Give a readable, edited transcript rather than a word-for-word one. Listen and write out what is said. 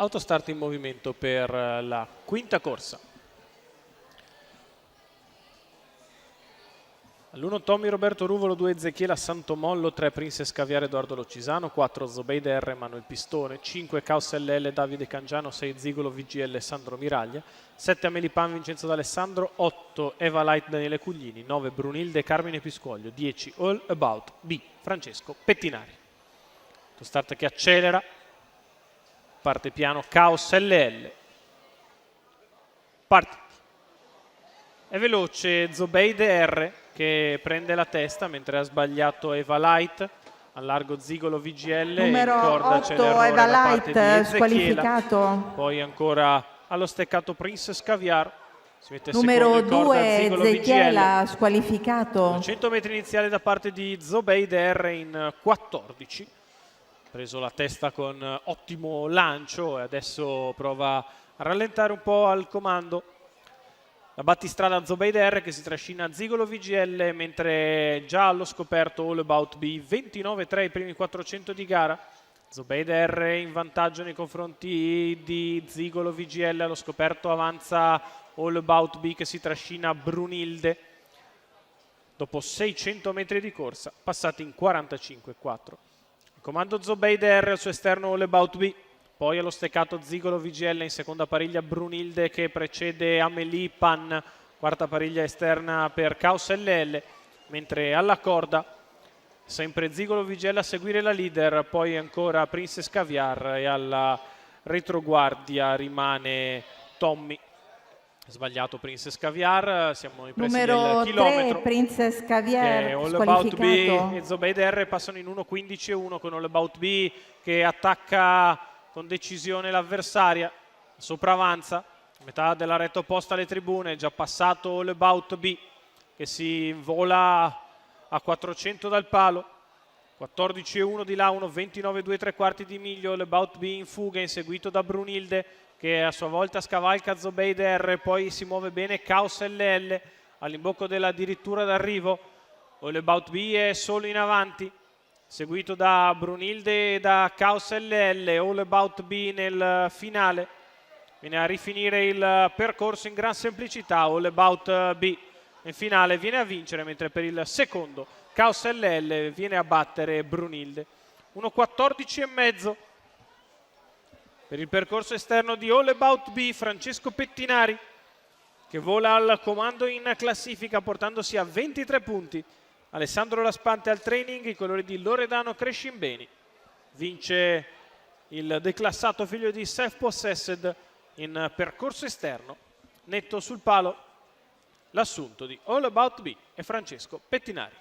Autostart in movimento per la quinta corsa. All'1 Tommy Roberto Ruvolo, 2 Ezechiela Santomollo, 3 Princess Caviare Edoardo Locisano, 4 Zobeide R Manuel Pistone, 5 Caos LL Davide Cangiano, 6 Zigolo VGL Sandro Miraglia, 7 Amelipan Vincenzo D'Alessandro, 8 Eva Light Daniele Cuglini, 9 Brunilde Carmine Piscoglio, 10 All About B Francesco Pettinari. Autostart che accelera, parte piano Caos LL, partiti. È veloce Zobeide R che prende la testa mentre ha sbagliato Eva Light. Al largo Zigolo VGL, numero in corda c'è 8 l'errore Eva da parte di Light Ezechiela. squalificato. Poi ancora allo steccato Princess Caviar, si mette numero secondo in corda 2 Zigolo Ezechiela VGL. squalificato. 200 metri iniziali da parte di Zobeide R in 14. Preso la testa con ottimo lancio e adesso prova a rallentare un po' al comando. La battistrada Zobeide R che si trascina Zigolo VGL, mentre già allo scoperto All About B, 29-3 i primi 400 di gara. Zobeide R in vantaggio nei confronti di Zigolo VGL, allo scoperto avanza All About B che si trascina Brunilde. Dopo 600 metri di corsa, passati in 45-4. Comando Zobeide R al suo esterno All About B. Poi allo steccato Zigolo VGL, in seconda pariglia Brunilde che precede Amelie Pan, quarta pariglia esterna per Caos LL, mentre alla corda sempre Zigolo VGL a seguire la leader, poi ancora Princess Caviar e alla retroguardia rimane Tommy. Sbagliato Princess Caviar, siamo in pressi del chilometro. 3 Princess Caviar All About B squalificato. e Zobeide R passano in 1.15-1 con All About B che attacca con decisione l'avversaria, sopravanza, metà della retta opposta alle tribune, già passato All About B che si vola a 400 dal palo, 14-1 di là, 1.29-2 tre quarti di miglio, All About B in fuga, inseguito da Brunilde che a sua volta scavalca Zobeide R, poi si muove bene Caos LL all'imbocco dell'addirittura d'arrivo. All About B è solo in avanti, seguito da Brunilde e da Caos LL. All About B nel finale viene a rifinire il percorso in gran semplicità. All About B in finale viene a vincere, mentre per il secondo Caos LL viene a battere Brunilde. 1.14,5 per il percorso esterno di All About B. Francesco Pettinari che vola al comando in classifica portandosi a 23 punti. Alessandro Laspante al training, i colori di Loredano Crescimbeni. Vince il declassato figlio di Self Possessed in percorso esterno. Netto sul palo l'assunto di All About B e Francesco Pettinari.